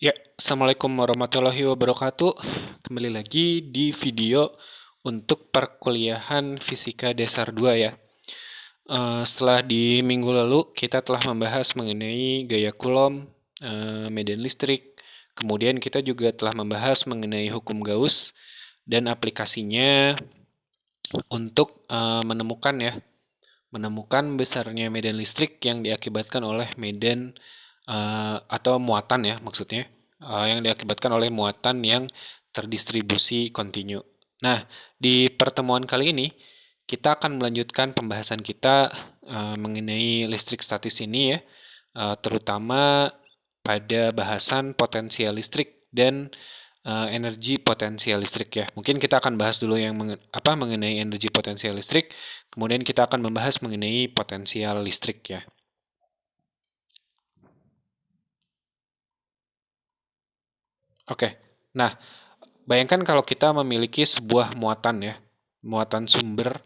Ya, Assalamualaikum warahmatullahi wabarakatuh. Kembali lagi di video untuk perkuliahan Fisika Dasar 2 ya. Setelah di minggu lalu kita telah membahas mengenai gaya Coulomb, medan listrik, kemudian kita juga telah membahas mengenai hukum Gauss dan aplikasinya untuk menemukan besarnya medan listrik yang diakibatkan oleh medan atau muatan ya maksudnya yang diakibatkan oleh muatan yang terdistribusi kontinu. Nah, di pertemuan kali ini kita akan melanjutkan pembahasan kita mengenai listrik statis ini ya, terutama pada bahasan potensial listrik dan energi potensial listrik ya. Mungkin kita akan bahas dulu yang mengenai energi potensial listrik, kemudian kita akan membahas mengenai potensial listrik ya. Oke. Nah, bayangkan kalau kita memiliki sebuah muatan ya, muatan sumber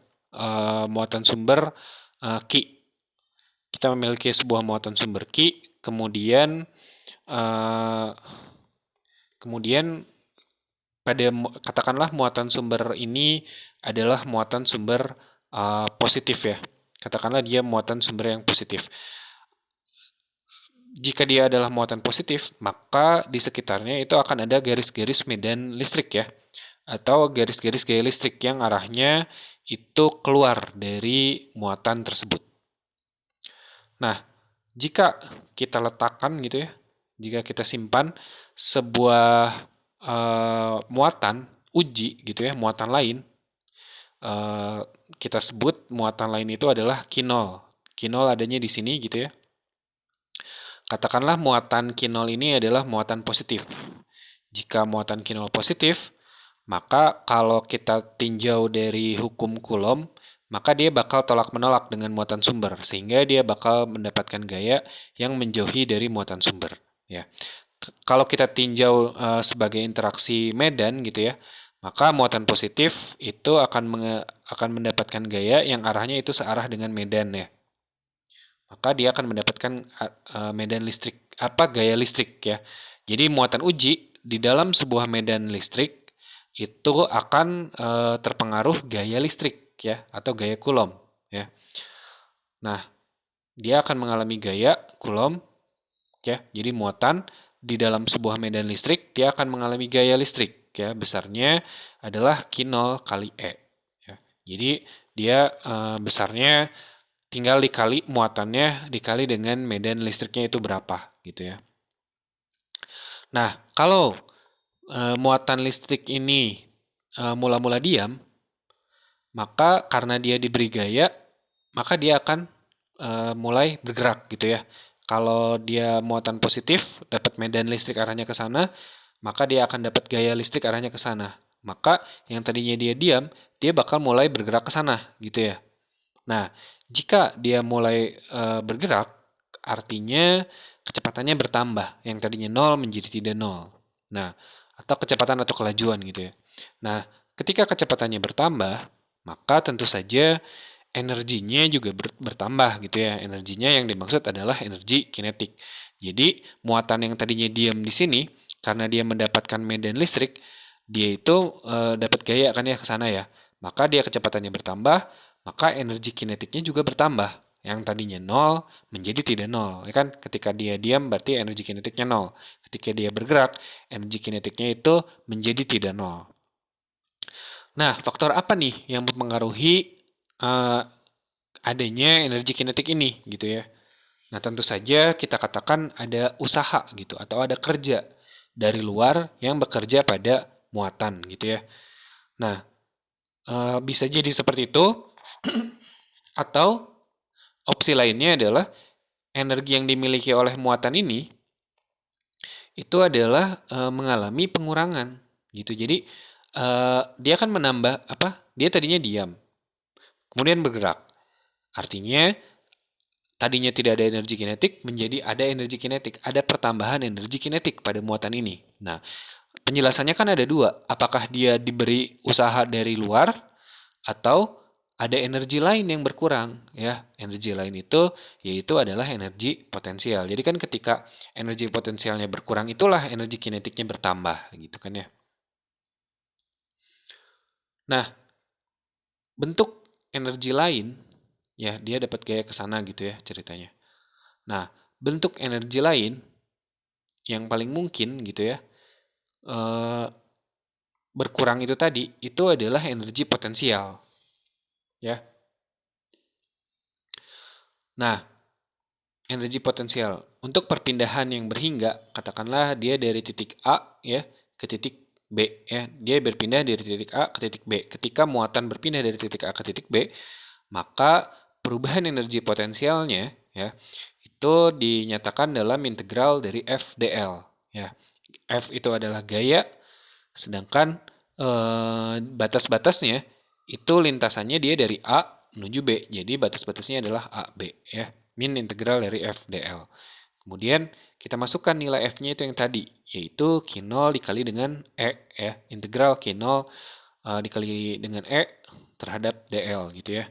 Q. Kita memiliki sebuah muatan sumber Q, kemudian eh, kemudian pada katakanlah muatan sumber ini adalah muatan sumber positif ya. Katakanlah dia muatan sumber yang positif. Jika dia adalah muatan positif, maka di sekitarnya itu akan ada garis-garis medan listrik ya, atau garis-garis gaya listrik yang arahnya itu keluar dari muatan tersebut. Nah, jika kita letakkan gitu ya, jika kita simpan sebuah muatan uji gitu ya, muatan lain, eh, kita sebut muatan lain itu adalah kinol. Kinol adanya di sini gitu ya. Katakanlah muatan kinol ini adalah muatan positif. Jika muatan kinol positif, maka kalau kita tinjau dari hukum Coulomb, maka dia bakal tolak-menolak dengan muatan sumber, sehingga dia bakal mendapatkan gaya yang menjauhi dari muatan sumber. Ya, kalau kita tinjau sebagai interaksi medan gitu ya, maka muatan positif itu akan mendapatkan gaya yang arahnya itu searah dengan medan ya. Maka dia akan mendapatkan medan listrik gaya listrik ya. Jadi muatan uji di dalam sebuah medan listrik itu akan terpengaruh gaya listrik ya atau gaya Coulomb ya. Nah, dia akan mengalami gaya Coulomb ya. Jadi muatan di dalam sebuah medan listrik dia akan mengalami gaya listrik ya, besarnya adalah Q0 kali E ya. Jadi dia besarnya tinggal dikali muatannya dikali dengan medan listriknya itu berapa gitu ya. Nah, kalau muatan listrik ini mula-mula diam, maka karena dia diberi gaya, maka dia akan mulai bergerak gitu ya. Kalau dia muatan positif, dapat medan listrik arahnya ke sana, maka dia akan dapat gaya listrik arahnya ke sana. Maka yang tadinya dia diam, dia bakal mulai bergerak ke sana gitu ya. Nah, jika dia mulai bergerak, artinya kecepatannya bertambah. Yang tadinya 0 menjadi tidak 0. Nah, atau kecepatan atau kelajuan gitu ya. Nah, ketika kecepatannya bertambah, maka tentu saja energinya juga bertambah gitu ya. Energinya yang dimaksud adalah energi kinetik. Jadi, muatan yang tadinya diam di sini, karena dia mendapatkan medan listrik, dia itu dapat gaya kan ya ke sana ya. Maka dia kecepatannya bertambah, maka energi kinetiknya juga bertambah. Yang tadinya 0 menjadi tidak 0. Ya kan? Ketika dia diam berarti energi kinetiknya 0. Ketika dia bergerak, energi kinetiknya itu menjadi tidak 0. Nah, faktor apa nih yang mempengaruhi uh, adanya energi kinetik ini gitu ya? Nah, tentu saja kita katakan ada usaha gitu atau ada kerja dari luar yang bekerja pada muatan gitu ya. Nah, bisa jadi seperti itu atau opsi lainnya adalah energi yang dimiliki oleh muatan ini itu adalah mengalami pengurangan gitu. Jadi dia akan menambah apa? Dia tadinya diam, kemudian bergerak. Artinya tadinya tidak ada energi kinetik menjadi ada energi kinetik, ada pertambahan energi kinetik pada muatan ini. Nah, penjelasannya kan ada dua, apakah dia diberi usaha dari luar atau ada energi lain yang berkurang ya. Energi lain itu yaitu adalah energi potensial. Jadi kan ketika energi potensialnya berkurang itulah energi kinetiknya bertambah gitu kan ya. Nah, bentuk energi lain ya dia dapat gaya ke sana gitu ya ceritanya. Nah, bentuk energi lain yang paling mungkin gitu ya eh, berkurang itu tadi itu adalah energi potensial ya. Nah, energi potensial untuk perpindahan yang berhingga, katakanlah dia dari titik A ya ke titik B ya. Dia berpindah dari titik A ke titik B. Ketika muatan berpindah dari titik A ke titik B, maka perubahan energi potensialnya ya itu dinyatakan dalam integral dari F dl ya. F itu adalah gaya, sedangkan batas-batasnya itu lintasannya dia dari A menuju B. Jadi batas-batasnya adalah AB ya. Min integral dari F dl. Kemudian kita masukkan nilai F-nya itu yang tadi, yaitu Q0 dikali dengan E ya. Integral Q0 dikali dengan E terhadap dl gitu ya.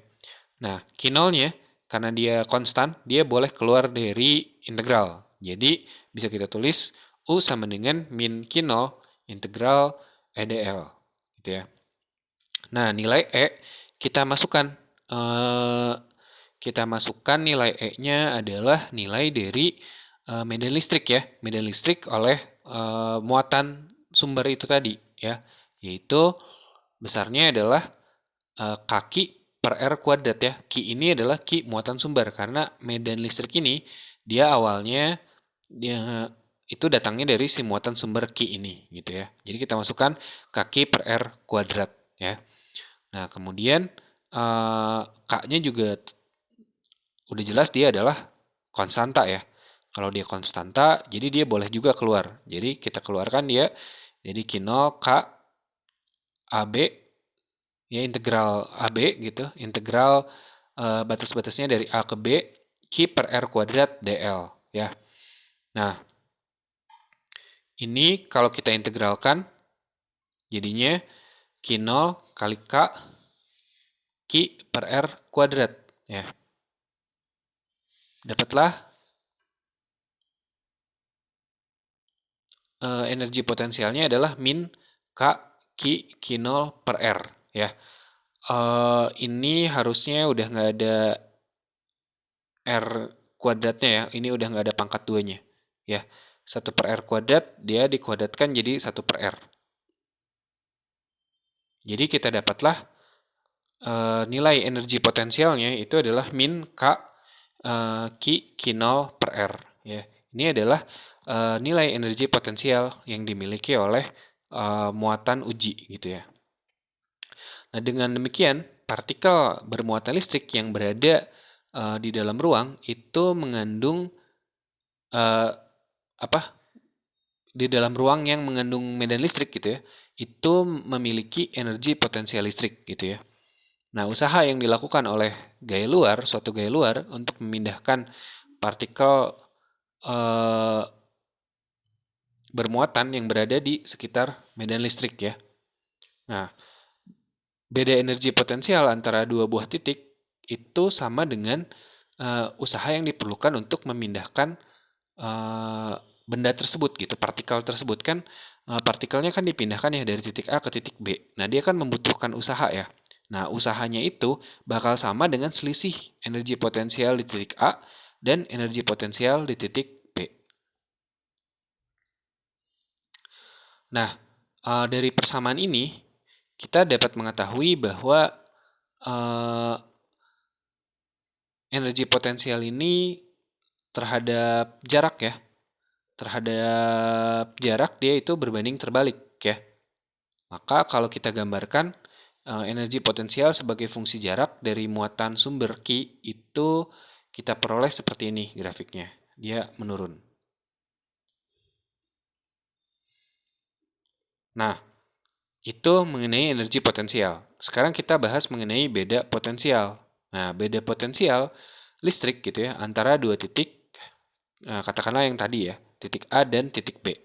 Nah, Q0-nya karena dia konstan, dia boleh keluar dari integral. Jadi bisa kita tulis U sama dengan min Q0 integral EDL gitu ya. Nah, nilai E kita masukkan eh, nilai E-nya adalah nilai dari medan listrik ya. Medan listrik oleh muatan sumber itu tadi ya. Yaitu besarnya adalah kaki per R kuadrat ya. Ki ini adalah ki muatan sumber karena medan listrik ini dia awalnya dia itu datangnya dari si muatan sumber Ki ini gitu ya. Jadi kita masukkan kaki per R kuadrat ya. Nah, kemudian K-nya juga udah jelas dia adalah konstanta ya. Kalau dia konstanta, jadi dia boleh juga keluar. Jadi kita keluarkan dia jadi Q0 K AB ya integral AB gitu, integral batas-batasnya dari A ke B Q per R kuadrat DL ya. Nah, ini kalau kita integralkan jadinya Q0 kali K Q per R kuadrat ya. Dapatlah energi potensialnya adalah min K Q Q0 per R ya. Ini harusnya udah nggak ada R kuadratnya ya. Ini udah nggak ada pangkat 2-nya ya. 1 per R kuadrat dia dikuadratkan jadi 1 per R. Jadi kita dapatlah nilai energi potensialnya itu adalah min K Q Q0 per R ya. Ini adalah nilai energi potensial yang dimiliki oleh muatan uji gitu ya. Nah, dengan demikian partikel bermuatan listrik yang berada di dalam ruang itu mengandung apa? Di dalam ruang yang mengandung medan listrik gitu ya, itu memiliki energi potensial listrik gitu ya. Nah, usaha yang dilakukan oleh gaya luar, suatu gaya luar untuk memindahkan partikel bermuatan yang berada di sekitar medan listrik ya. Nah, beda energi potensial antara dua buah titik itu sama dengan usaha yang diperlukan untuk memindahkan benda tersebut gitu, partikel tersebut kan partikelnya kan dipindahkan ya dari titik A ke titik B. Nah, dia kan membutuhkan usaha ya. Nah, usahanya itu bakal sama dengan selisih energi potensial di titik A dan energi potensial di titik B. Nah, dari persamaan ini kita dapat mengetahui bahwa energi potensial ini terhadap jarak ya. Terhadap jarak dia itu berbanding terbalik ya. Maka kalau kita gambarkan energi potensial sebagai fungsi jarak dari muatan sumber Q itu kita peroleh seperti ini grafiknya. Dia menurun. Nah, itu mengenai energi potensial. Sekarang kita bahas mengenai beda potensial. Nah, beda potensial listrik gitu ya antara dua titik, katakanlah yang tadi ya, titik A dan titik B.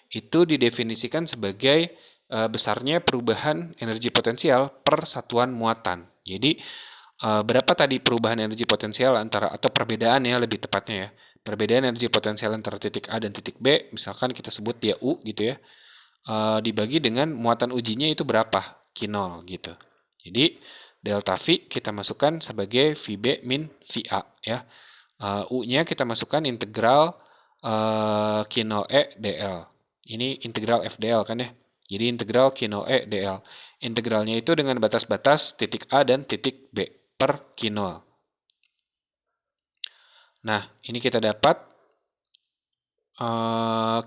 Itu didefinisikan sebagai besarnya perubahan energi potensial per satuan muatan. Jadi berapa tadi perubahan energi potensial antara, atau perbedaan ya lebih tepatnya ya, perbedaan energi potensial antara titik A dan titik B, misalkan kita sebut dia U gitu ya, dibagi dengan muatan ujinya itu berapa, Q0 gitu. Jadi delta V kita masukkan sebagai VB min VA ya. U-nya kita masukkan integral Q0E dl. Ini integral FDL kan ya. Jadi integral Q0E dl. Integralnya itu dengan batas-batas titik A dan titik B per Q0. Nah, ini kita dapat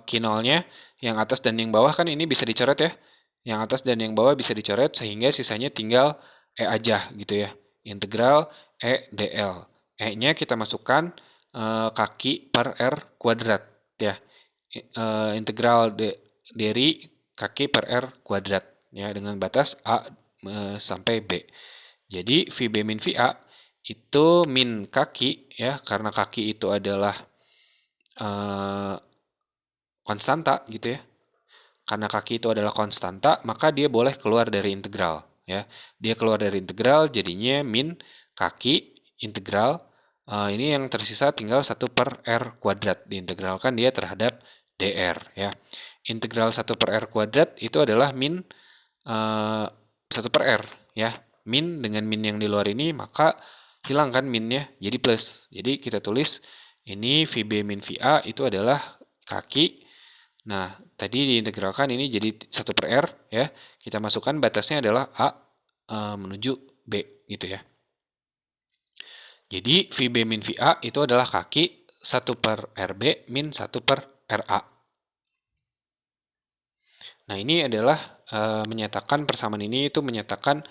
Q0-nya, yang atas dan yang bawah kan ini bisa dicoret ya. Yang atas dan yang bawah bisa dicoret sehingga sisanya tinggal E aja gitu ya. Integral E dl. E-nya kita masukkan kaki per R kuadrat ya. Integral dari kaki per R kuadrat ya dengan batas A sampai B. Jadi VB min VA itu min kaki ya, karena kaki itu adalah konstanta gitu ya. Karena kaki itu adalah konstanta, maka dia boleh keluar dari integral ya. Dia keluar dari integral jadinya min kaki integral, ini yang tersisa tinggal 1 per R kuadrat, diintegralkan dia terhadap dr ya. Integral 1 per R kuadrat itu adalah min 1 per R ya. Min dengan min yang di luar ini, maka hilangkan minnya jadi plus. Jadi kita tulis ini VB min VA itu adalah kaki. Nah, tadi diintegralkan ini jadi 1 per R ya. Kita masukkan batasnya adalah A menuju B gitu ya. Jadi VB min VA itu adalah kaki 1 per RB min 1 per RA. Nah, ini adalah menyatakan persamaan ini itu menyatakan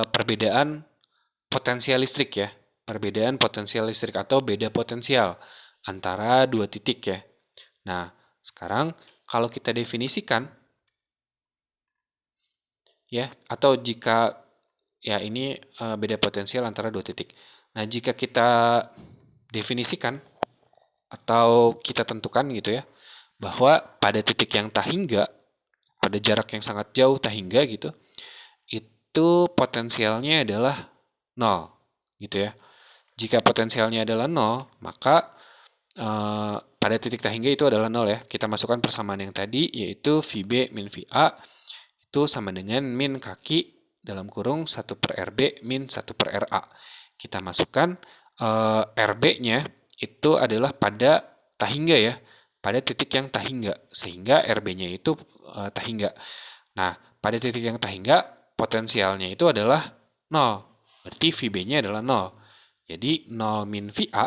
perbedaan potensial listrik ya. Perbedaan potensial listrik atau beda potensial antara dua titik ya. Nah, sekarang kalau kita definisikan ya, atau jika ya ini beda potensial antara dua titik. Nah, jika kita definisikan atau kita tentukan gitu ya, bahwa pada titik yang tak hingga, pada jarak yang sangat jauh tak hingga gitu, itu potensialnya adalah 0 gitu ya. Jika potensialnya adalah 0, maka pada titik tak hingga itu adalah 0 ya. Kita masukkan persamaan yang tadi, yaitu VB min VA itu sama dengan min kaki dalam kurung 1 per RB min 1 per RA. Kita masukkan RB-nya itu adalah pada tak hingga ya, pada titik yang tak hingga, sehingga RB-nya itu tak hingga. Nah, pada titik yang tak hingga, potensialnya itu adalah 0. Berarti VB-nya adalah 0. Jadi 0 min VA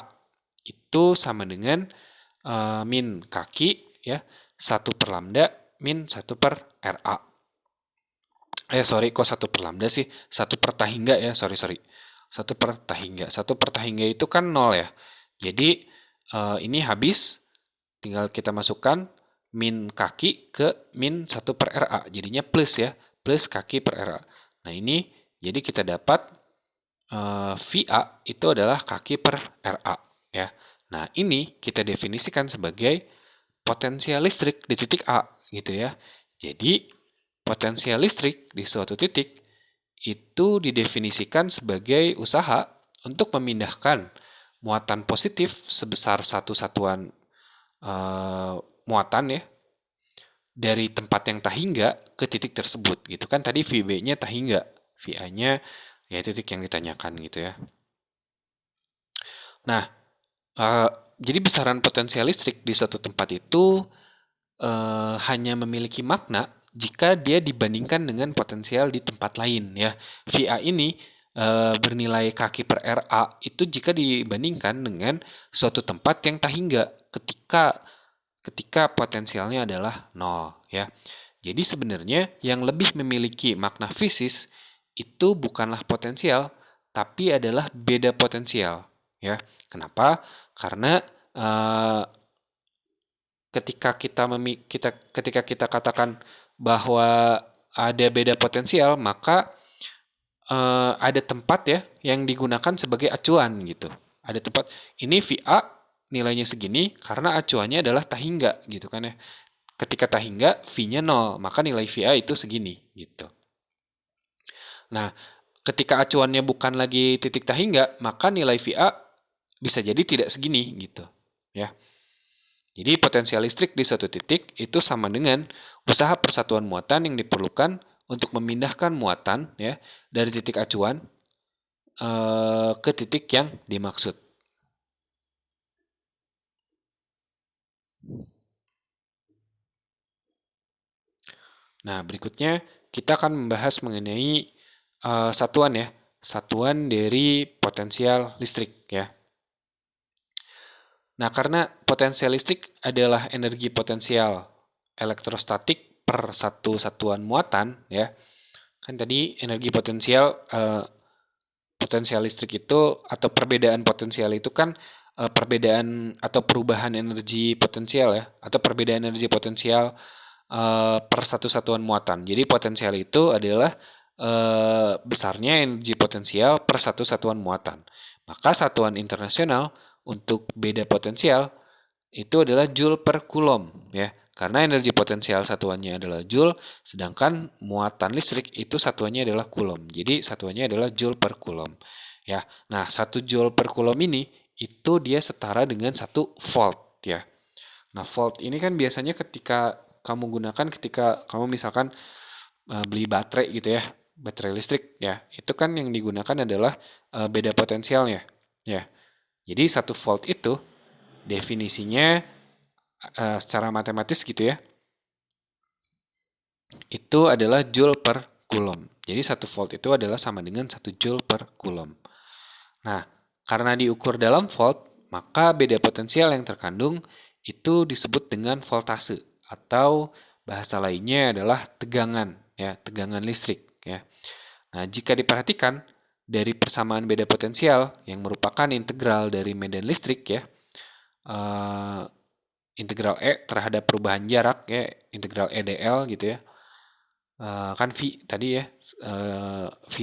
itu sama dengan min kaki ya, 1 per lambda min 1 per RA. Kok 1 per lambda sih? 1 per tak hingga ya, sorry. 1 per tak hingga. 1 per tak hingga itu kan 0 ya. Jadi ini habis, tinggal kita masukkan min kaki ke min 1 per RA. Jadinya plus ya, plus kaki per RA. Nah, ini jadi kita dapat VA itu adalah kaki per RA ya. Nah, ini kita definisikan sebagai potensial listrik di titik A gitu ya. Jadi potensial listrik di suatu titik itu didefinisikan sebagai usaha untuk memindahkan muatan positif sebesar satu satuan muatan ya dari tempat yang tak hingga ke titik tersebut gitu kan. Tadi VB-nya tak hingga, VA-nya ya titik yang ditanyakan gitu ya. Nah, jadi besaran potensial listrik di suatu tempat itu hanya memiliki makna jika dia dibandingkan dengan potensial di tempat lain ya. VA ini bernilai kaki per RA itu jika dibandingkan dengan suatu tempat yang tak hingga ketika potensialnya adalah 0 ya. Jadi sebenarnya yang lebih memiliki makna fisis itu bukanlah potensial, tapi adalah beda potensial ya. Kenapa? Karena ketika kita katakan bahwa ada beda potensial, maka ada tempat ya yang digunakan sebagai acuan gitu. Ada tempat ini VA nilainya segini karena acuannya adalah tak hingga gitu kan ya. Ketika tak hingga V-nya 0, maka nilai VA itu segini gitu. Nah, ketika acuannya bukan lagi titik tak hingga, maka nilai VA bisa jadi tidak segini gitu. Ya. Jadi potensial listrik di suatu titik itu sama dengan usaha persatuan muatan yang diperlukan untuk memindahkan muatan ya dari titik acuan ke titik yang dimaksud. Nah, berikutnya kita akan membahas mengenai satuan ya, satuan dari potensial listrik ya. Nah, karena potensial listrik adalah energi potensial elektrostatik per satu satuan muatan ya. Kan tadi energi potensial listrik itu atau perbedaan potensial itu kan perbedaan atau perubahan energi potensial ya, atau perbedaan energi potensial per satu satuan muatan. Jadi potensial itu adalah besarnya energi potensial per satu satuan muatan. Maka satuan internasional untuk beda potensial itu adalah joule per coulomb ya. Karena energi potensial satuannya adalah joule, sedangkan muatan listrik itu satuannya adalah coulomb. Jadi satuannya adalah joule per coulomb. Ya. Nah, 1 joule per coulomb ini itu dia setara dengan 1 volt ya. Nah, volt ini kan biasanya ketika kamu misalkan beli baterai gitu ya, baterai listrik ya. Itu kan yang digunakan adalah beda potensialnya ya. Jadi 1 volt itu definisinya secara matematis gitu ya, itu adalah joule per coulomb. Jadi 1 volt itu adalah sama dengan 1 joule per coulomb. Nah, karena diukur dalam volt, maka beda potensial yang terkandung itu disebut dengan voltase atau bahasa lainnya adalah tegangan ya, tegangan listrik ya. Nah, jika diperhatikan dari persamaan beda potensial yang merupakan integral dari medan listrik ya, integral E terhadap perubahan jarak ya, integral EdL gitu ya. Kan V tadi ya, V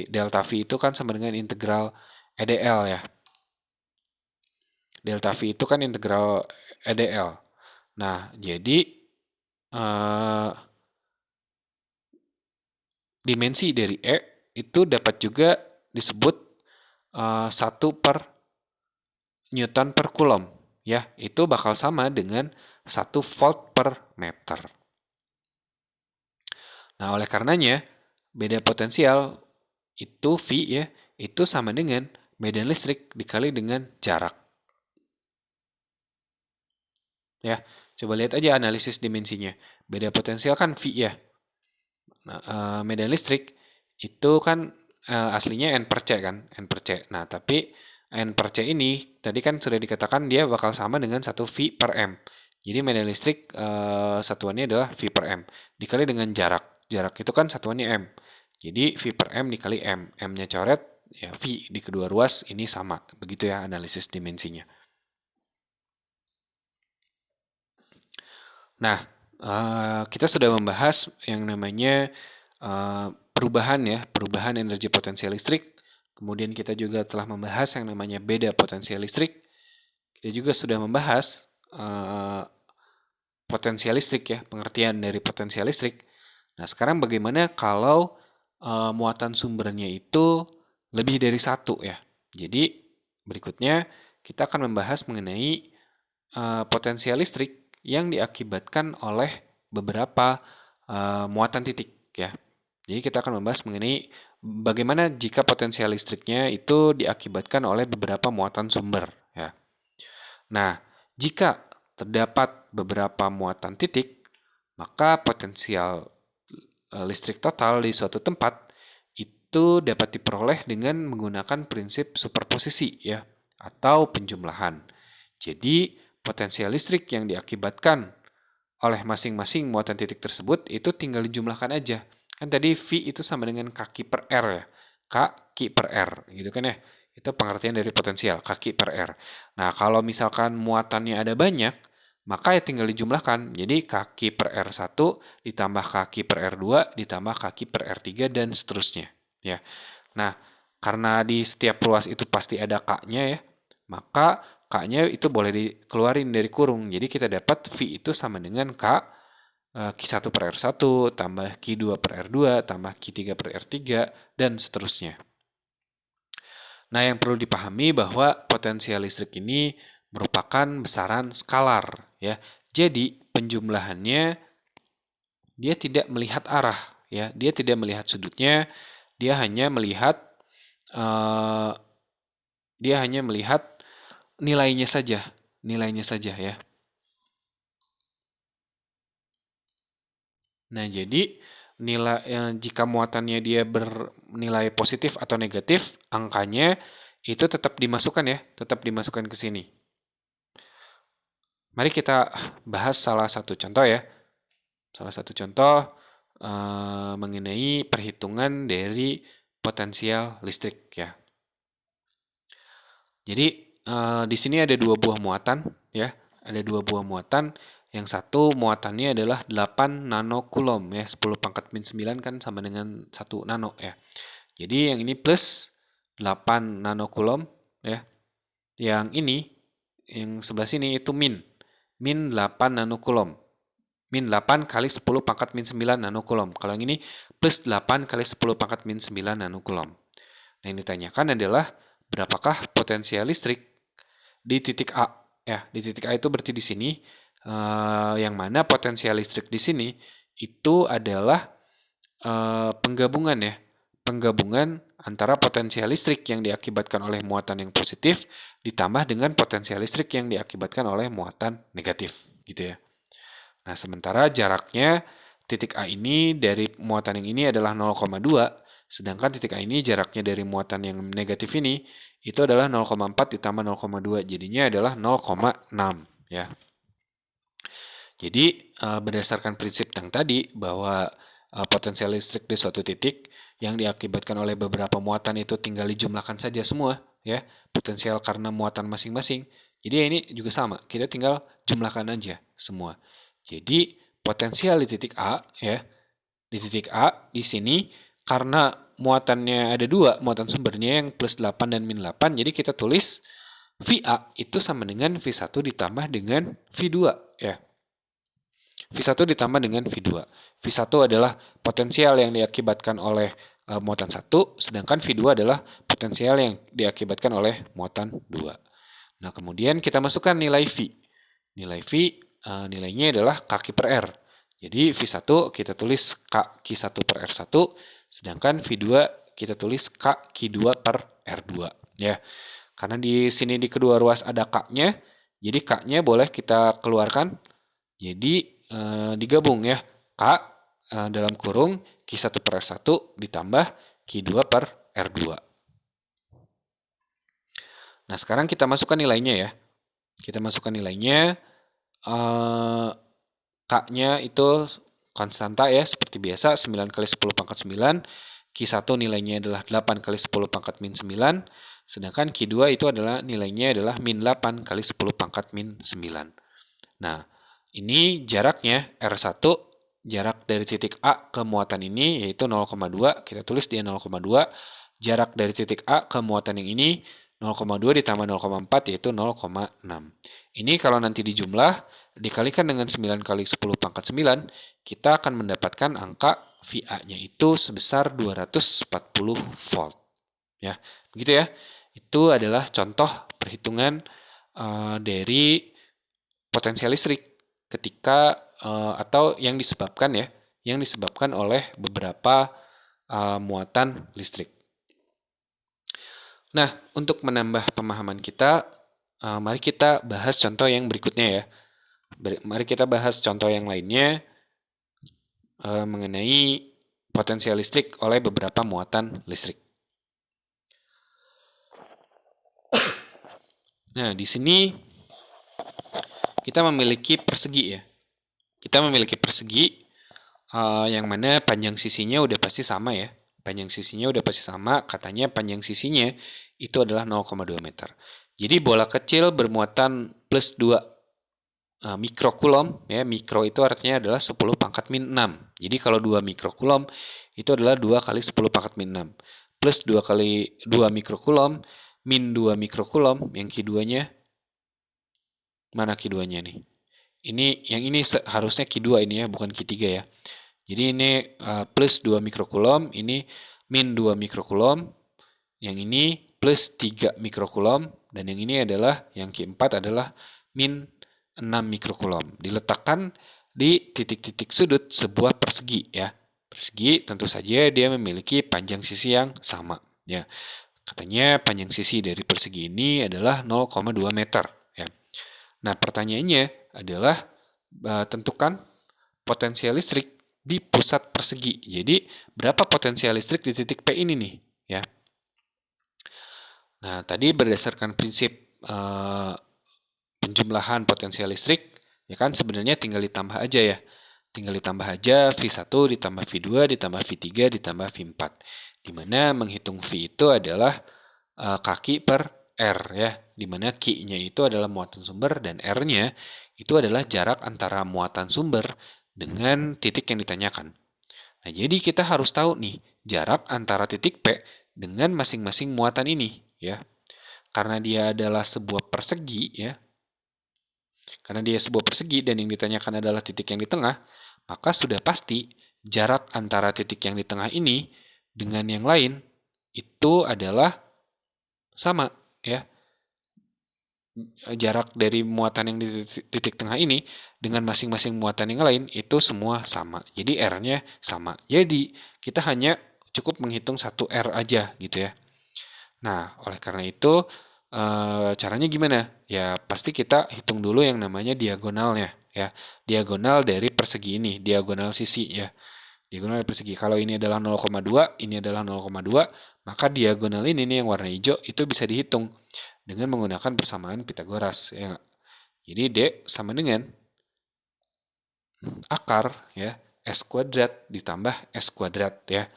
delta V itu kan sama dengan integral EdL ya. Delta V itu kan integral EdL. Nah, jadi dimensi dari E itu dapat juga disebut 1 per Newton per Coulomb. Ya, itu bakal sama dengan 1 volt per meter. Nah, oleh karenanya, beda potensial itu V ya, itu sama dengan medan listrik dikali dengan jarak. Ya, coba lihat aja analisis dimensinya. Beda potensial kan V ya. Nah, medan listrik itu kan aslinya N per C kan, N per C. Nah, tapi N per C ini tadi kan sudah dikatakan dia bakal sama dengan 1 V per M. Jadi medan listrik satuannya adalah V per M dikali dengan jarak. Jarak itu kan satuannya M. Jadi V per M dikali M. M-nya coret, ya V di kedua ruas ini sama. Begitu ya analisis dimensinya. Nah, kita sudah membahas yang namanya perubahan ya, perubahan energi potensial listrik. Kemudian kita juga telah membahas yang namanya beda potensial listrik. Kita juga sudah membahas potensial listrik ya, pengertian dari potensial listrik. Nah, sekarang bagaimana kalau muatan sumbernya itu lebih dari satu ya. Jadi berikutnya kita akan membahas mengenai potensial listrik yang diakibatkan oleh beberapa muatan titik ya. Jadi kita akan membahas mengenai bagaimana jika potensial listriknya itu diakibatkan oleh beberapa muatan sumber ya. Nah, jika terdapat beberapa muatan titik, maka potensial listrik total di suatu tempat itu dapat diperoleh dengan menggunakan prinsip superposisi ya atau penjumlahan. Jadi, potensial listrik yang diakibatkan oleh masing-masing muatan titik tersebut itu tinggal dijumlahkan aja. Kan tadi V itu sama dengan kaki per R ya. Kaki per R gitu kan ya. Itu pengertian dari potensial, kaki per R. Nah, kalau misalkan muatannya ada banyak, maka ya tinggal dijumlahkan. Jadi kaki per R1 ditambah kaki per R2 ditambah kaki per R3 dan seterusnya. Ya. Nah, karena di setiap ruas itu pasti ada K-nya ya, maka K-nya itu boleh dikeluarin dari kurung. Jadi kita dapat V itu sama dengan K Q1 per R1 tambah Q2 per R2 tambah Q3 per R3 dan seterusnya. Nah, yang perlu dipahami bahwa potensial listrik ini merupakan besaran skalar, ya. Jadi, penjumlahannya dia tidak melihat arah, ya. Dia tidak melihat sudutnya, dia hanya melihat eh, nilainya saja, ya. Nah, jadi jika muatannya dia bernilai positif atau negatif, angkanya itu tetap dimasukkan, ya, tetap dimasukkan ke sini. Mari kita bahas salah satu contoh, ya. Salah satu contoh mengenai perhitungan dari potensial listrik, ya. Jadi di sini ada dua buah muatan, ya. Ada dua buah muatan. Yang satu muatannya adalah 8 nanocoulomb, ya. 10 pangkat min 9 kan sama dengan 1 nano, ya. Jadi yang ini plus 8 nanocoulomb, ya. Yang ini, yang sebelah sini itu min 8 nanocoulomb. Min 8 kali 10 pangkat min 9 nanocoulomb. Kalau yang ini plus 8 kali 10 pangkat min 9 nanocoulomb. Nah, yang ditanyakan adalah berapakah potensial listrik di titik A. Ya, di titik A itu berarti di sini, yang mana potensial listrik di sini itu adalah penggabungan, ya. Penggabungan antara potensial listrik yang diakibatkan oleh muatan yang positif ditambah dengan potensial listrik yang diakibatkan oleh muatan negatif, gitu ya. Nah, sementara jaraknya titik A ini dari muatan yang ini adalah 0,2, sedangkan titik A ini jaraknya dari muatan yang negatif ini itu adalah 0,4 ditambah 0,2, jadinya adalah 0,6, ya. Jadi, berdasarkan prinsip yang tadi bahwa potensial listrik di suatu titik yang diakibatkan oleh beberapa muatan itu tinggal dijumlahkan saja semua, ya, potensial karena muatan masing-masing. Jadi ini juga sama, kita tinggal jumlahkan aja semua. Jadi potensial di titik A, ya, di titik A di sini karena muatannya ada dua, muatan sumbernya yang plus 8 dan min 8, jadi kita tulis VA itu sama dengan V1 ditambah dengan V2, ya. V1 ditambah dengan V2. V1 adalah potensial yang diakibatkan oleh muatan 1, sedangkan V2 adalah potensial yang diakibatkan oleh muatan 2. Nah, kemudian kita masukkan nilai V. Nilai V nilainya adalah Kq per R. Jadi V1 kita tulis Kq1 per R1, sedangkan V2 kita tulis Kq2 per R2. Ya. Karena di sini di kedua ruas ada K-nya, jadi K-nya boleh kita keluarkan. Jadi digabung, ya. K dalam kurung Q1 per R1 ditambah Q2 per R2. Nah, sekarang kita masukkan nilainya, ya. Kita masukkan nilainya. K-nya itu konstanta, ya, seperti biasa, 9 kali 10 pangkat 9. Q1 nilainya adalah 8 kali 10 pangkat min 9. Sedangkan Q2 itu adalah nilainya adalah min 8 kali 10 pangkat min 9. Nah, ini jaraknya R1, jarak dari titik A ke muatan ini yaitu 0,2, kita tulis dia 0,2. Jarak dari titik A ke muatan yang ini 0,2 ditambah 0,4 yaitu 0,6. Ini kalau nanti dijumlah, dikalikan dengan 9 kali 10 pangkat 9, kita akan mendapatkan angka VA-nya itu sebesar 240 volt. Ya, begitu, ya. Itu adalah contoh perhitungan dari potensial listrik ketika atau yang disebabkan, ya, yang disebabkan oleh beberapa muatan listrik. Nah, untuk menambah pemahaman kita, mari kita bahas contoh yang berikutnya, ya. Mari kita bahas contoh yang lainnya mengenai potensial listrik oleh beberapa muatan listrik. Nah, di sini kita memiliki persegi, ya. Kita memiliki persegi yang mana panjang sisinya udah pasti sama, ya. Panjang sisinya udah pasti sama, katanya panjang sisinya itu adalah 0,2 meter. Jadi bola kecil bermuatan plus 2 mikrocoulomb, ya. Mikro itu artinya adalah 10 pangkat min 6. Jadi kalau 2 mikrocoulomb itu adalah 2 kali 10 pangkat min 6. Plus 2 kali 2 mikrocoulomb min 2 mikrocoulomb, yang Q2-nya mana Q2-nya nih? Yang ini harusnya Q2 ini ya, bukan Q3 ya. Jadi ini plus 2 mikrokulom, ini min 2 mikrokulom, yang ini plus 3 mikrokulom, dan yang ini adalah, yang Q4 adalah min 6 mikrokulom. Diletakkan di titik-titik sudut sebuah persegi ya. Persegi tentu saja dia memiliki panjang sisi yang sama ya. Katanya panjang sisi dari persegi ini adalah 0,2 meter ya. Nah, pertanyaannya adalah tentukan potensial listrik di pusat persegi. Jadi, berapa potensial listrik di titik P ini nih, ya. Nah, tadi berdasarkan prinsip penjumlahan potensial listrik, ya kan sebenarnya tinggal ditambah aja ya. Tinggal ditambah aja V1 ditambah V2 ditambah V3 ditambah V4. Di mana menghitung V itu adalah kaki per R ya, di mana Q-nya itu adalah muatan sumber dan R-nya itu adalah jarak antara muatan sumber dengan titik yang ditanyakan. Nah, jadi kita harus tahu nih jarak antara titik P dengan masing-masing muatan ini ya. Karena dia adalah sebuah persegi ya. Karena dia sebuah persegi dan yang ditanyakan adalah titik yang di tengah, maka sudah pasti jarak antara titik yang di tengah ini dengan yang lain itu adalah sama ya. Jarak dari muatan yang di titik tengah ini dengan masing-masing muatan yang lain itu semua sama. Jadi R-nya sama. Jadi kita hanya cukup menghitung satu R aja gitu ya. Nah, oleh karena itu caranya gimana? Ya pasti kita hitung dulu yang namanya diagonalnya ya. Diagonal dari persegi ini, diagonal sisi ya. Diagonal dari persegi. Kalau ini adalah 0,2, ini adalah 0,2, maka diagonal ini nih yang warna hijau itu bisa dihitung dengan menggunakan persamaan Pitagoras ya. Jadi D sama dengan akar ya S kuadrat ditambah S kuadrat ya.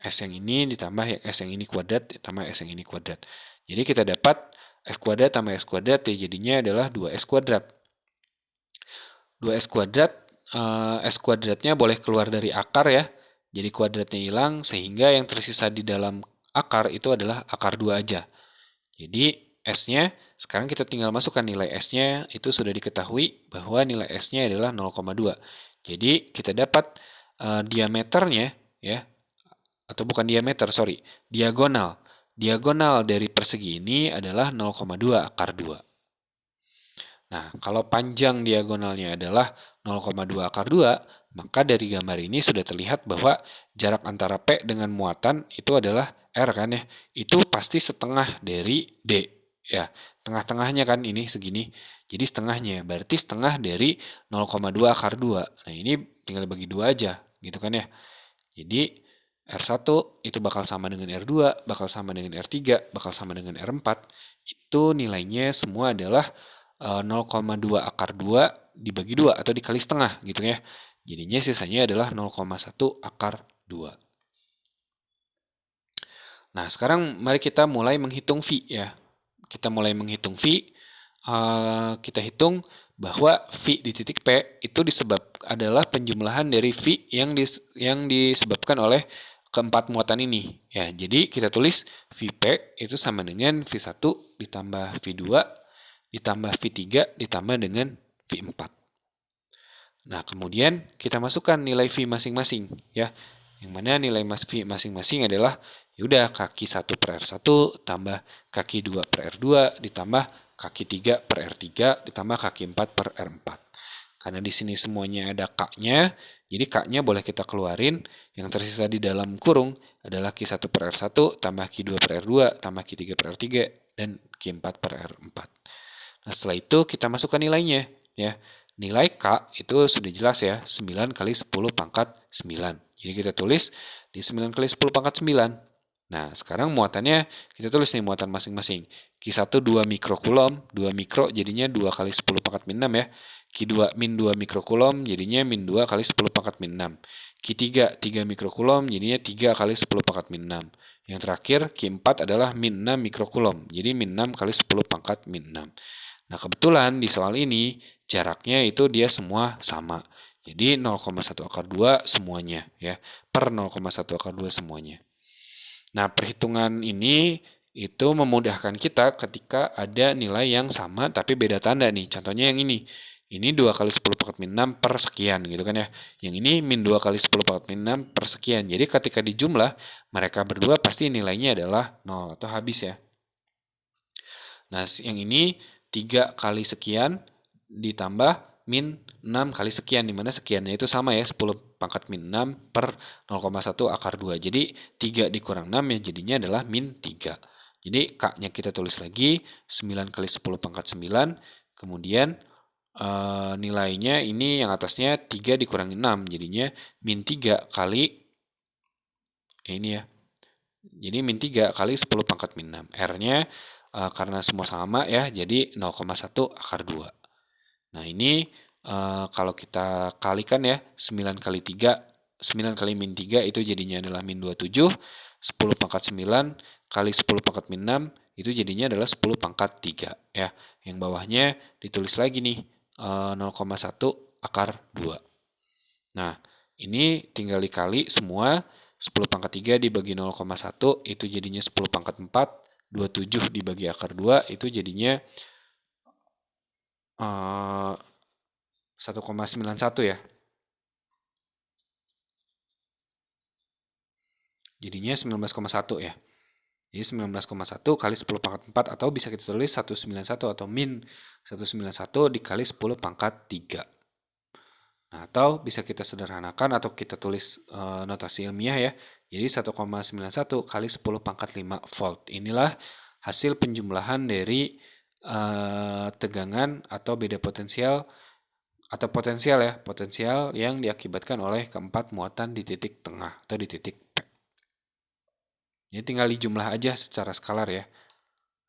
S yang ini ditambah S yang ini kuadrat ditambah S yang ini kuadrat. Jadi kita dapat S kuadrat tambah S kuadrat ya jadinya adalah 2S kuadrat. 2S kuadrat, S kuadratnya boleh keluar dari akar ya. Jadi kuadratnya hilang sehingga yang tersisa di dalam akar itu adalah akar 2 aja. Jadi S-nya, sekarang kita tinggal masukkan nilai S-nya, itu sudah diketahui bahwa nilai S-nya adalah 0,2. Jadi kita dapat diameternya ya, atau bukan diameter, sorry, diagonal. Diagonal dari persegi ini adalah 0,2 akar 2. Nah, kalau panjang diagonalnya adalah 0,2 akar 2, maka dari gambar ini sudah terlihat bahwa jarak antara P dengan muatan itu adalah R kan ya. Itu pasti setengah dari D. Ya, tengah-tengahnya kan ini segini. Jadi setengahnya, berarti setengah dari 0,2 akar 2. Nah, ini tinggal bagi 2 aja, gitu kan ya. Jadi R1 itu bakal sama dengan R2, bakal sama dengan R3, bakal sama dengan R4. Itu nilainya semua adalah 0,2 akar 2 dibagi 2 atau dikali setengah gitu ya. Jadinya sisanya adalah 0,1 akar 2. Nah, sekarang mari kita mulai menghitung V ya. Kita mulai menghitung V. Kita hitung bahwa V di titik P itu adalah penjumlahan dari V yang disebabkan oleh keempat muatan ini. Ya, jadi kita tulis Vp itu sama dengan V1 ditambah V2 ditambah V3 ditambah dengan V4. Nah, kemudian kita masukkan nilai V masing-masing ya. Yang mana nilai V masing-masing adalah yaudah kaki 1 per R1 tambah kaki 2 per R2 ditambah kaki 3 per R3 ditambah kaki 4 per R4. Karena di sini semuanya ada K-nya, jadi K-nya boleh kita keluarin. Yang tersisa di dalam kurung adalah Q1 per R1 tambah Q2 per R2 tambah Q3 per R3 dan Q4 per R4. Nah, setelah itu kita masukkan nilainya ya. Nilai K itu sudah jelas ya, 9 kali 10 pangkat 9. Jadi kita tulis di 9 kali 10 pangkat 9. Nah, sekarang muatannya kita tulis nih muatan masing-masing. Q1 2 mikrokulom, 2 mikro jadinya 2 kali 10 pangkat min 6 ya. Q2 min 2 mikrokulom jadinya min 2 kali 10 pangkat min 6. Q3 3 mikrokulom jadinya 3 kali 10 pangkat min 6. Yang terakhir Q4 adalah min 6 mikrokulom. Jadi min 6 kali 10 pangkat min 6. Nah, kebetulan di soal ini jaraknya itu dia semua sama. Jadi 0,1 akar 2 semuanya ya. Per 0,1 akar 2 semuanya. Nah, perhitungan ini itu memudahkan kita ketika ada nilai yang sama tapi beda tanda nih. Contohnya yang ini. Ini 2 kali 10 pangkat min 6 per sekian gitu kan ya. Yang ini min 2 kali 10 pangkat min 6 per sekian. Jadi ketika dijumlah, mereka berdua pasti nilainya adalah 0 atau habis ya. Nah, yang ini 3 kali sekian ditambah min 6 kali sekian, dimana sekiannya itu sama ya, 10 pangkat min 6 per 0,1 akar 2. Jadi 3 dikurang 6 ya jadinya adalah min 3. Jadi K-nya kita tulis lagi, 9 kali 10 pangkat 9, kemudian nilainya ini yang atasnya 3 dikurangi 6, jadinya min 3 kali, ini ya, jadi min 3 kali 10 pangkat min 6. R-nya karena semua sama ya, jadi 0,1 akar 2. Nah ini kalau kita kalikan ya, 9 kali 3, 9 kali min 3 itu jadinya adalah min 27, 10 pangkat 9 kali 10 pangkat min 6 itu jadinya adalah 10 pangkat 3 ya. Yang bawahnya ditulis lagi nih 0,1 akar 2. Nah ini tinggal dikali semua, 10 pangkat 3 dibagi 0,1 itu jadinya 10 pangkat 4, 27 dibagi akar 2 itu jadinya 1,91 ya. Jadinya 19,1 ya. Jadi 19,1 kali 10 pangkat 4 atau bisa kita tulis 191 atau min 191 dikali 10 pangkat 3. Nah, atau bisa kita sederhanakan atau kita tulis notasi ilmiah ya. Jadi 1,91 kali 10 pangkat 5 volt. Inilah hasil penjumlahan dari tegangan atau beda potensial atau potensial ya, potensial yang diakibatkan oleh keempat muatan di titik tengah atau di titik P. Ini tinggal dijumlah aja secara skalar ya.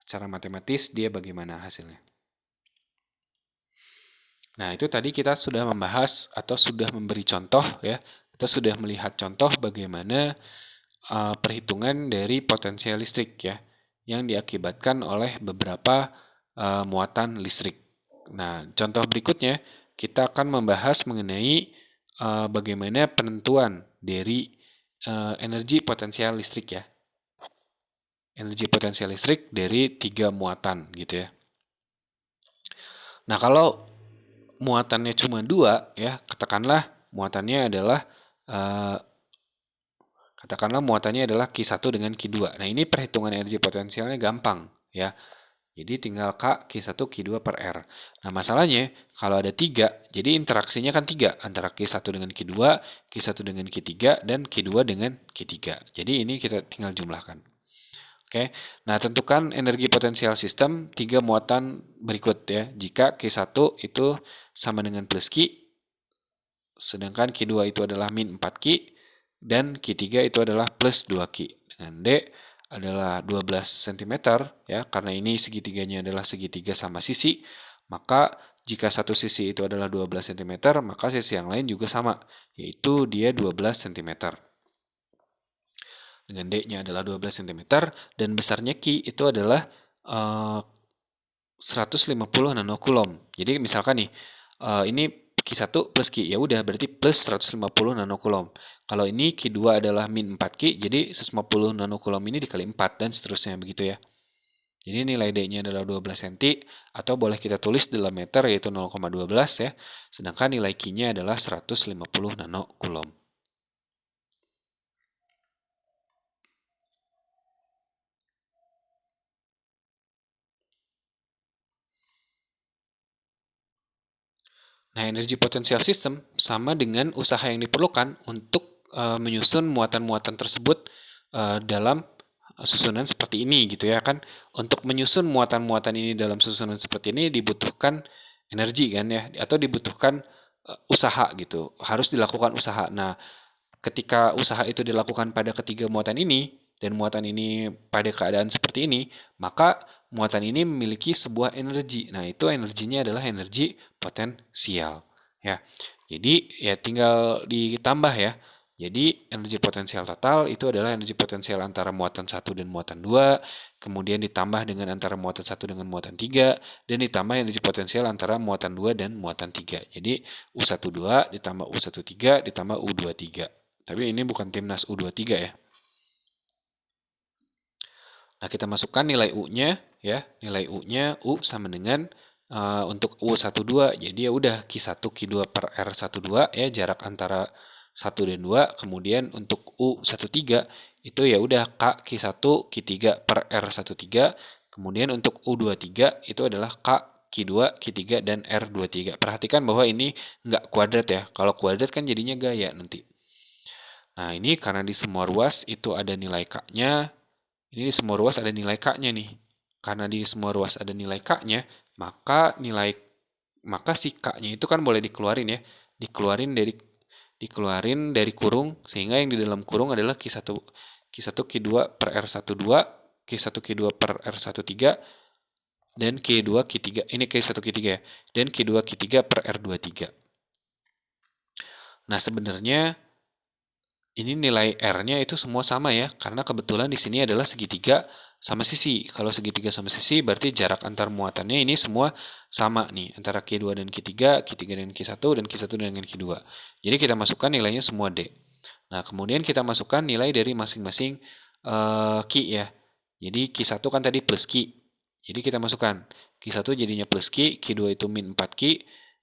Secara matematis dia bagaimana hasilnya. Nah, itu tadi kita sudah membahas atau sudah memberi contoh ya. Kita sudah melihat contoh bagaimana perhitungan dari potensial listrik ya yang diakibatkan oleh beberapa muatan listrik. Nah, contoh berikutnya kita akan membahas mengenai bagaimana penentuan dari energi potensial listrik ya. Energi potensial listrik dari 3 muatan gitu ya. Nah, kalau muatannya cuma 2 ya, katakanlah muatannya adalah Q1 dengan Q2. Nah, ini perhitungan energi potensialnya gampang ya. Jadi tinggal K, Q1, Q2 per R. Nah, masalahnya kalau ada 3, jadi interaksinya kan 3 antara Q1 dengan Q2, Q1 dengan Q3, dan Q2 dengan Q3. Jadi ini kita tinggal jumlahkan. Oke, nah tentukan energi potensial sistem 3 muatan berikut ya. Jika Q1 itu sama dengan plus Q, sedangkan Q2 itu adalah min 4Q, dan Q3 itu adalah plus 2Q. Dengan D adalah 12 cm ya, karena ini segitiganya adalah segitiga sama sisi, maka jika satu sisi itu adalah 12 cm, maka sisi yang lain juga sama, yaitu dia 12 cm. Dengan D-nya adalah 12 cm, dan besarnya Q itu adalah 150 nanocoulomb. Jadi misalkan nih, ini Q1 plus Q, ya udah berarti plus 150 nanocoulomb. Kalau ini Q2 adalah min 4Q, jadi 150 nanocoulomb ini dikali 4 dan seterusnya begitu ya. Jadi nilai D-nya adalah 12 cm, atau boleh kita tulis dalam meter yaitu 0,12 ya. Sedangkan nilai Q-nya adalah 150 nanocoulomb. Nah, energi potensial sistem sama dengan usaha yang diperlukan untuk menyusun muatan-muatan tersebut dalam susunan seperti ini gitu ya kan. Untuk menyusun muatan-muatan ini dalam susunan seperti ini dibutuhkan energi kan ya, atau dibutuhkan usaha gitu. Harus dilakukan usaha. Nah, ketika usaha itu dilakukan pada ketiga muatan ini, dan muatan ini pada keadaan seperti ini, maka muatan ini memiliki sebuah energi. Nah, itu energinya adalah energi potensial. Ya, jadi ya tinggal ditambah ya. Jadi energi potensial total itu adalah energi potensial antara muatan 1 dan muatan 2, kemudian ditambah dengan antara muatan 1 dengan muatan 3, dan ditambah energi potensial antara muatan 2 dan muatan 3. Jadi U12 ditambah U13 ditambah U23. Tapi ini bukan timnas U23 ya. Nah, kita masukkan nilai U-nya ya. Nilai U-nya U sama dengan untuk U12, jadi ya udah Q1 Q2 per R12 ya, jarak antara 1 dan 2. Kemudian untuk U13 itu ya udah K Q1 Q3 per R13. Kemudian untuk U23 itu adalah K Q2 Q3 dan R23. Perhatikan bahwa ini nggak kuadrat ya. Kalau kuadrat kan jadinya gaya nanti. Nah, ini karena di semua ruas itu ada nilai K-nya. Ini di semua ruas ada nilai K-nya nih. Karena di semua ruas ada nilai K-nya, maka si K-nya itu kan boleh dikeluarin ya. Dikeluarin dari kurung, sehingga yang di dalam kurung adalah Q1 Q2 per R12, Q1 Q2 per R13, dan Q2 Q3. Ini Q1 Q3 ya. Dan Q2 Q3 per R23. Nah, sebenarnya ini nilai R-nya itu semua sama ya, karena kebetulan di sini adalah segitiga sama sisi. Kalau segitiga sama sisi berarti jarak antar muatannya ini semua sama nih, antara Q2 dan Q3, Q3 dan Q1, dan Q1 dengan Q2. Jadi kita masukkan nilainya semua D. Nah, kemudian kita masukkan nilai dari masing-masing Q ya. Jadi Q1 kan tadi plus Q. Jadi kita masukkan Q1 jadinya plus Q, Q2 itu min 4Q,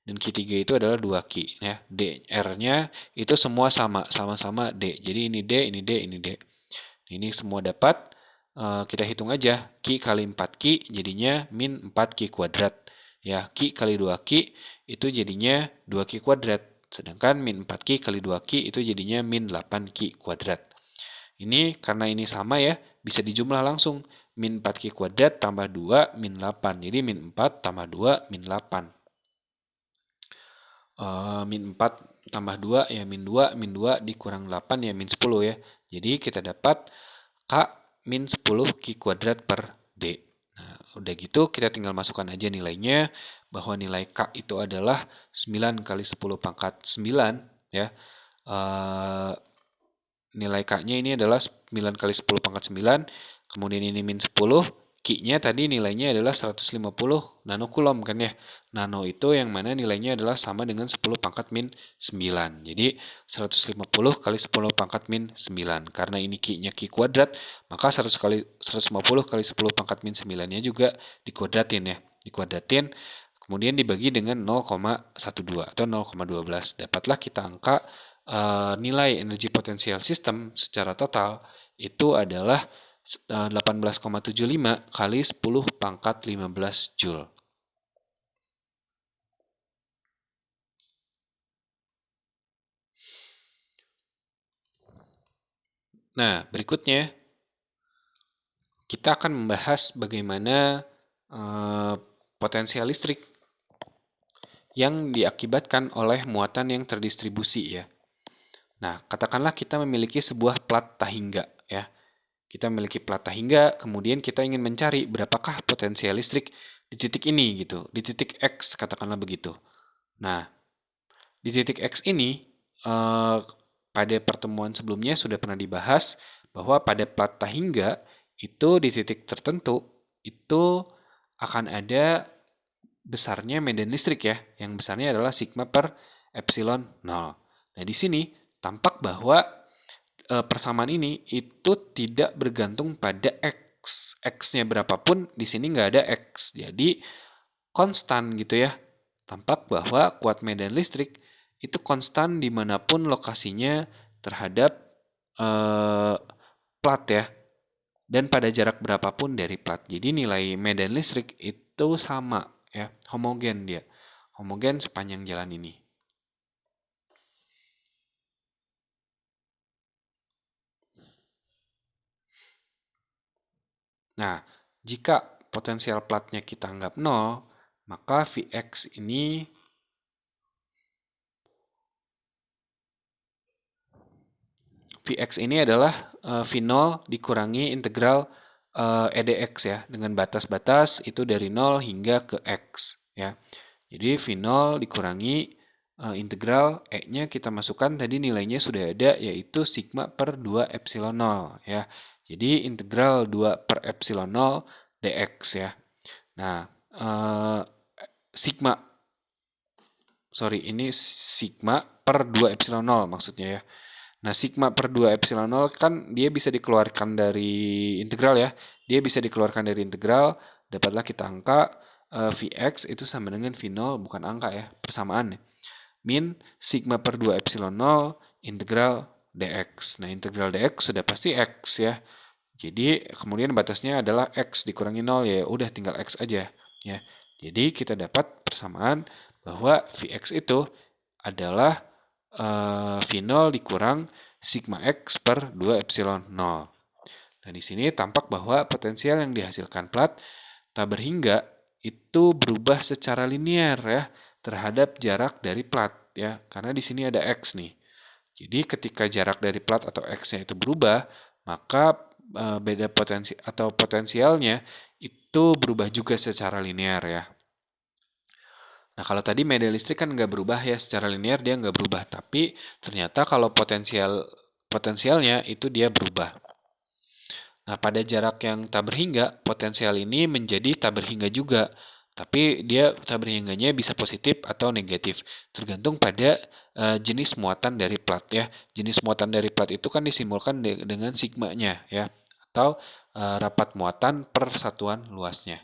dan Q3 itu adalah 2Q ya. D R-nya itu semua sama-sama D. Jadi ini D, ini D, ini D. Ini semua dapat, kita hitung aja. Q kali 4Q jadinya min 4Q kuadrat. Ya, Q kali 2Q itu jadinya 2Q kuadrat. Sedangkan min 4Q kali 2Q itu jadinya min 8Q kuadrat. Ini karena ini sama ya, bisa dijumlah langsung. Min 4Q kuadrat tambah 2 min 8. Jadi min 4 tambah 2 min 8. Min 4 tambah 2 ya min 2, min 2 dikurang 8 ya min 10 ya. Jadi kita dapat K min 10 Q kuadrat per D. Nah, udah gitu kita tinggal masukkan aja nilainya, bahwa nilai K itu adalah 9 kali 10 pangkat 9 ya. Nilai K-nya ini adalah 9 kali 10 pangkat 9, kemudian ini min 10, Q-nya tadi nilainya adalah 150 nanokulom kan ya. Nano itu yang mana nilainya adalah sama dengan 10 pangkat min 9. Jadi 150 kali 10 pangkat min 9. Karena ini Q-nya Q kuadrat, maka 150 kali 10 pangkat min 9-nya juga dikuadratin ya. Dikuadratin, kemudian dibagi dengan 0,12 atau 0,12. Dapatlah kita angka nilai energi potensial sistem secara total itu adalah 18,75 kali 10 pangkat 15 Joule. Nah, berikutnya kita akan membahas bagaimana potensial listrik yang diakibatkan oleh muatan yang terdistribusi ya. Nah, katakanlah kita memiliki sebuah plat Tahingga ya. Kita memiliki plat Tahingga, kemudian kita ingin mencari berapakah potensial listrik di titik ini gitu, di titik X katakanlah begitu. Nah, di titik X ini pada pertemuan sebelumnya sudah pernah dibahas bahwa pada plat Tahingga itu di titik tertentu itu akan ada besarnya medan listrik ya, yang besarnya adalah sigma per epsilon 0. Nah, di sini tampak bahwa persamaan ini itu tidak bergantung pada X. X-nya berapapun, di sini nggak ada X. Jadi, konstan gitu ya. Tampak bahwa kuat medan listrik itu konstan dimanapun lokasinya terhadap plat ya. Dan pada jarak berapapun dari plat. Jadi, nilai medan listrik itu sama ya, homogen dia. Homogen sepanjang jalan ini. Nah, jika potensial platnya kita anggap 0, maka Vx ini adalah V0 dikurangi integral EdX ya, dengan batas-batas itu dari 0 hingga ke X ya. Jadi V0 dikurangi integral E-nya kita masukkan tadi nilainya sudah ada, yaitu sigma per 2 epsilon 0 ya. Jadi integral 2 per epsilon 0 dx ya. Nah, ini sigma per 2 epsilon 0 maksudnya ya. Nah, sigma per 2 epsilon 0 kan dia bisa dikeluarkan dari integral ya. Dia bisa dikeluarkan dari integral, dapatlah kita angka Vx itu sama dengan V0, bukan angka ya, persamaan ya. Min sigma per 2 epsilon 0 integral dx. Nah, integral dx sudah pasti x ya. Jadi kemudian batasnya adalah x dikurangi 0, ya udah tinggal x aja ya. Jadi kita dapat persamaan bahwa Vx itu adalah V0 dikurang sigma x per 2 epsilon 0. Nah, di sini tampak bahwa potensial yang dihasilkan plat tak berhingga itu berubah secara linear ya terhadap jarak dari plat ya, karena di sini ada x nih. Jadi ketika jarak dari plat atau x-nya itu berubah, maka beda potensi atau potensialnya itu berubah juga secara linear ya. Nah, kalau tadi media listrik kan nggak berubah ya, secara linear dia nggak berubah, tapi ternyata kalau potensialnya itu dia berubah. Nah, pada jarak yang tak berhingga, potensial ini menjadi tak berhingga juga. Tapi dia tak berhingganya bisa positif atau negatif, tergantung pada jenis muatan dari plat ya. Jenis muatan dari plat itu kan disimbolkan dengan sigmanya ya, atau rapat muatan per satuan luasnya.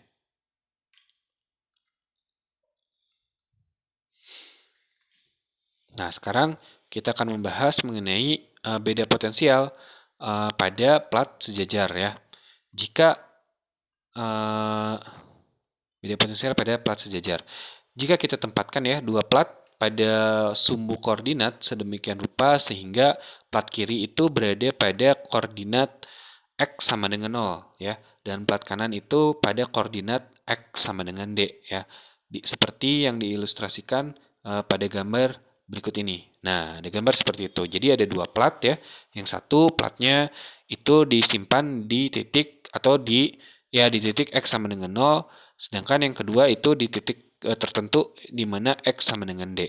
Nah, sekarang kita akan membahas mengenai beda potensial pada plat sejajar ya. Jika beda potensial pada plat sejajar. Jika kita tempatkan ya dua plat pada sumbu koordinat sedemikian rupa sehingga plat kiri itu berada pada koordinat x sama dengan 0 ya, dan plat kanan itu pada koordinat x sama dengan d ya. Seperti yang diilustrasikan pada gambar berikut ini. Nah, ada gambar seperti itu. Jadi ada dua plat ya. Yang satu platnya itu disimpan di titik atau di titik x sama dengan 0, sedangkan yang kedua itu di titik tertentu di mana x sama dengan d.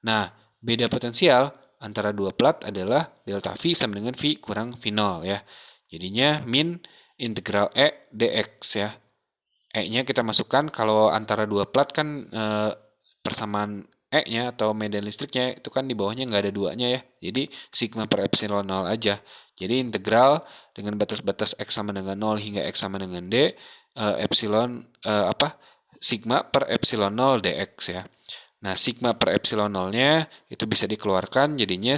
Nah, beda potensial antara dua plat adalah delta V sama dengan V kurang V0 ya. Jadinya min integral E dx ya. E-nya kita masukkan, kalau antara dua plat kan persamaan E-nya atau medan listriknya itu kan di bawahnya nggak ada duanya ya. Jadi sigma per epsilon 0 aja. Jadi integral dengan batas-batas x sama dengan 0 hingga x sama dengan d, sigma per epsilon 0 dx ya. Nah, sigma per epsilon 0-nya itu bisa dikeluarkan jadinya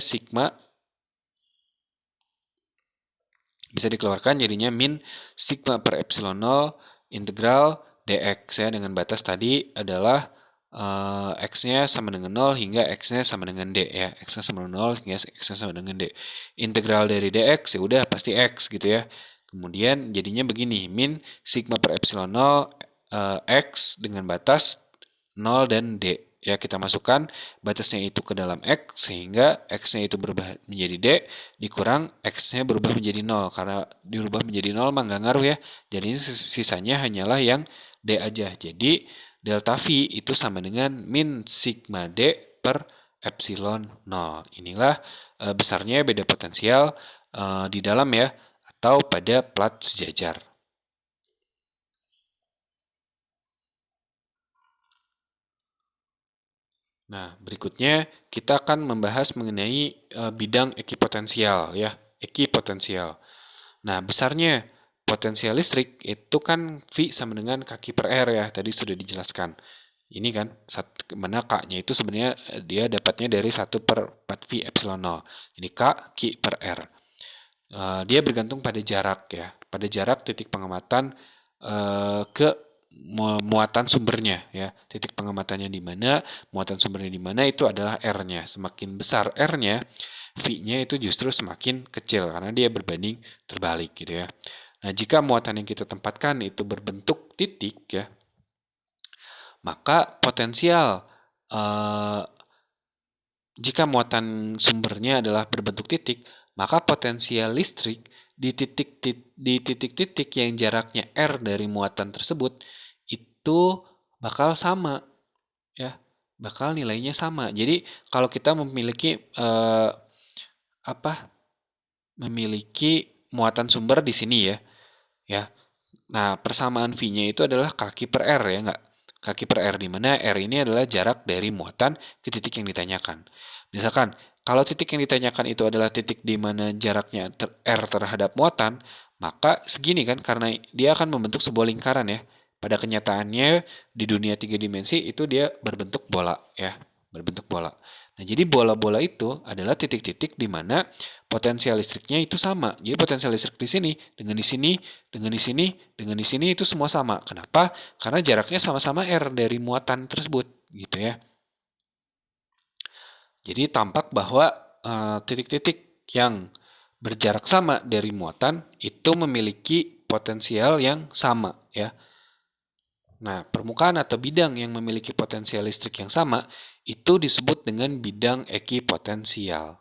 min sigma per epsilon 0 integral dx ya, dengan batas tadi adalah x-nya sama dengan 0 hingga x-nya sama dengan d ya. X-nya sama dengan 0 hingga x-nya sama dengan d. Integral dari dx ya udah pasti x gitu ya. Kemudian jadinya begini, min sigma per epsilon 0 x dengan batas 0 dan d. Ya, kita masukkan batasnya itu ke dalam x sehingga x-nya itu berubah menjadi d dikurang x-nya berubah menjadi 0. Karena dirubah menjadi 0 mah nggak ngaruh ya. Jadi sisanya hanyalah yang d aja. Jadi delta V itu sama dengan min sigma d per epsilon 0. Inilah besarnya beda potensial di dalam ya, atau pada plat sejajar. Nah, berikutnya kita akan membahas mengenai bidang ekipotensial ya, ekipotensial. Nah, besarnya potensial listrik itu kan V sama dengan kaki per R ya, tadi sudah dijelaskan. Ini kan, mana K-nya itu sebenarnya dia dapatnya dari 1 per 4 V epsilon 0. Jadi K, Ki per R. Dia bergantung pada jarak ya, pada jarak titik pengamatan ke muatan sumbernya ya. Titik pengamatannya di mana, muatan sumbernya di mana, itu adalah R-nya. Semakin besar R-nya, V-nya itu justru semakin kecil karena dia berbanding terbalik gitu ya. Nah, jika muatan yang kita tempatkan itu berbentuk titik ya, maka potensial jika muatan sumbernya adalah berbentuk titik, maka potensial listrik di titik-titik yang jaraknya R dari muatan tersebut itu bakal sama ya, bakal nilainya sama. Jadi kalau kita memiliki muatan sumber di sini ya. Nah, persamaan V-nya itu adalah kaki per R ya, enggak? Kaki per R, di mana R ini adalah jarak dari muatan ke titik yang ditanyakan. Misalkan, kalau titik yang ditanyakan itu adalah titik di mana jaraknya R terhadap muatan, maka segini kan, karena dia akan membentuk sebuah lingkaran ya. pada kenyataannya di dunia 3 dimensi itu dia berbentuk bola ya, berbentuk bola. Nah, jadi bola-bola itu adalah titik-titik di mana potensial listriknya itu sama. Jadi potensial listrik di sini dengan di sini, dengan di sini, dengan di sini itu semua sama. Kenapa? Karena jaraknya sama-sama R dari muatan tersebut, gitu ya. Jadi tampak bahwa titik-titik yang berjarak sama dari muatan itu memiliki potensial yang sama ya. Nah, permukaan atau bidang yang memiliki potensial listrik yang sama itu disebut dengan bidang ekipotensial.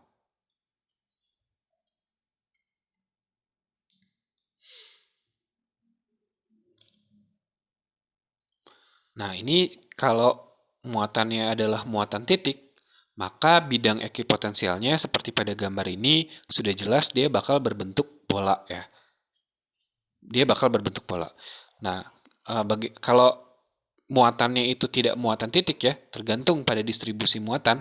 Nah, ini kalau muatannya adalah muatan titik, maka bidang ekipotensialnya seperti pada gambar ini sudah jelas dia bakal berbentuk bola ya. Dia bakal berbentuk bola. Nah, kalau muatannya itu tidak muatan titik ya, tergantung pada distribusi muatan,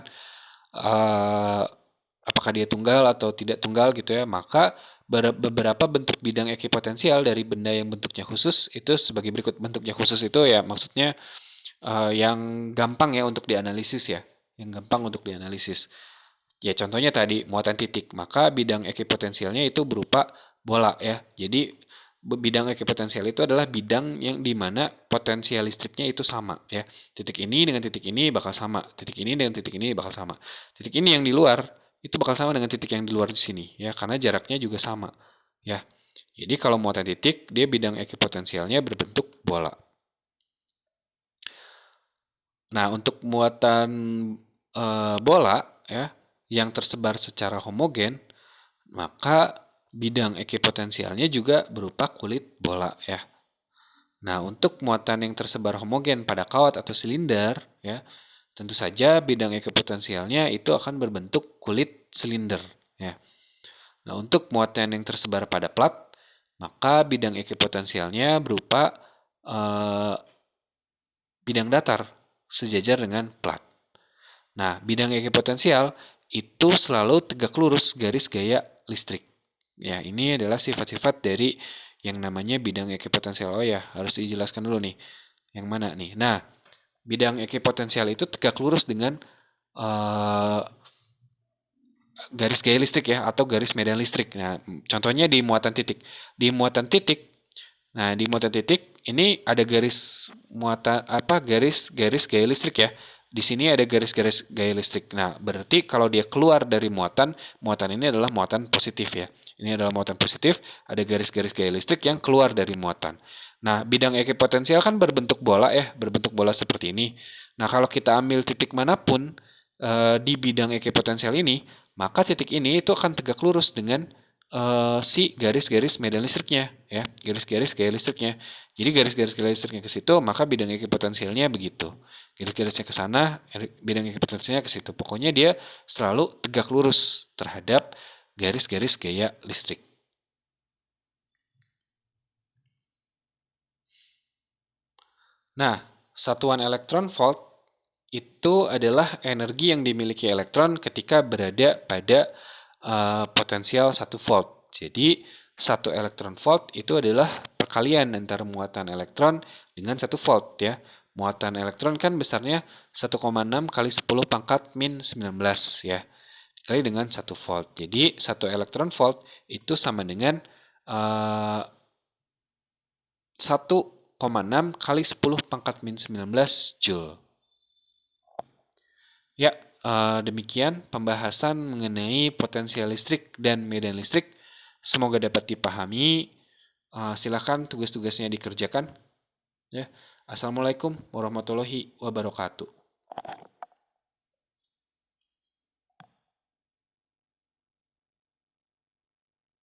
apakah dia tunggal atau tidak tunggal gitu ya, maka beberapa bentuk bidang ekipotensial dari benda yang bentuknya khusus itu sebagai berikut. Bentuknya khusus itu ya maksudnya yang gampang ya untuk dianalisis ya, yang gampang untuk dianalisis. Ya contohnya tadi muatan titik, maka bidang ekipotensialnya itu berupa bola ya. Jadi bidang ekipotensial itu adalah bidang yang dimana potensial listriknya itu sama ya. Titik ini dengan titik ini bakal sama, titik ini dengan titik ini bakal sama. Titik ini yang di luar itu bakal sama dengan titik yang di luar di sini ya, karena jaraknya juga sama ya. Jadi kalau muatan titik dia bidang ekipotensialnya berbentuk bola. Nah, untuk muatan bola ya yang tersebar secara homogen, maka bidang ekipotensialnya juga berupa kulit bola ya. Nah, untuk muatan yang tersebar homogen pada kawat atau silinder ya, tentu saja bidang ekipotensialnya itu akan berbentuk kulit silinder ya. Nah, untuk muatan yang tersebar pada plat, maka bidang ekipotensialnya berupa bidang datar sejajar dengan plat. Nah, bidang ekipotensial itu selalu tegak lurus garis gaya listrik. Ya, ini adalah sifat-sifat dari yang namanya bidang ekipotensial. Oh ya, harus dijelaskan dulu nih. Yang mana nih? Nah, bidang ekipotensial itu tegak lurus dengan garis gaya listrik ya, atau garis medan listrik. Nah, contohnya di muatan titik. Di muatan titik, nah di muatan titik ini ada garis muatan garis gaya listrik ya. Di sini ada garis-garis gaya listrik. Nah, berarti kalau dia keluar dari muatan, muatan ini adalah muatan positif ya. Ini adalah muatan positif, ada garis-garis gaya listrik yang keluar dari muatan. Nah, bidang ekipotensial kan berbentuk bola ya, berbentuk bola seperti ini. Nah, kalau kita ambil titik manapun di bidang ekipotensial ini, maka titik ini itu akan tegak lurus dengan si garis-garis medan listriknya ya, garis-garis gaya listriknya. Jadi garis-garis gaya listriknya ke situ, maka bidang ekipotensialnya begitu. Garis-garisnya ke sana, bidang ekipotensialnya ke situ. Pokoknya dia selalu tegak lurus terhadap garis-garis gaya listrik. Nah, satuan elektron volt itu adalah energi yang dimiliki elektron ketika berada pada potensial 1 volt. Jadi, 1 elektron volt itu adalah perkalian antara muatan elektron dengan 1 volt ya. Muatan elektron kan besarnya 1,6 kali 10 pangkat min 19 ya. Dikali dengan 1 volt. Jadi, 1 elektron volt itu sama dengan 1,6 kali 10 pangkat min 19 Joule. Ya, demikian pembahasan mengenai potensial listrik dan medan listrik. Semoga dapat dipahami. Silakan tugas-tugasnya dikerjakan. Ya. Assalamualaikum warahmatullahi wabarakatuh.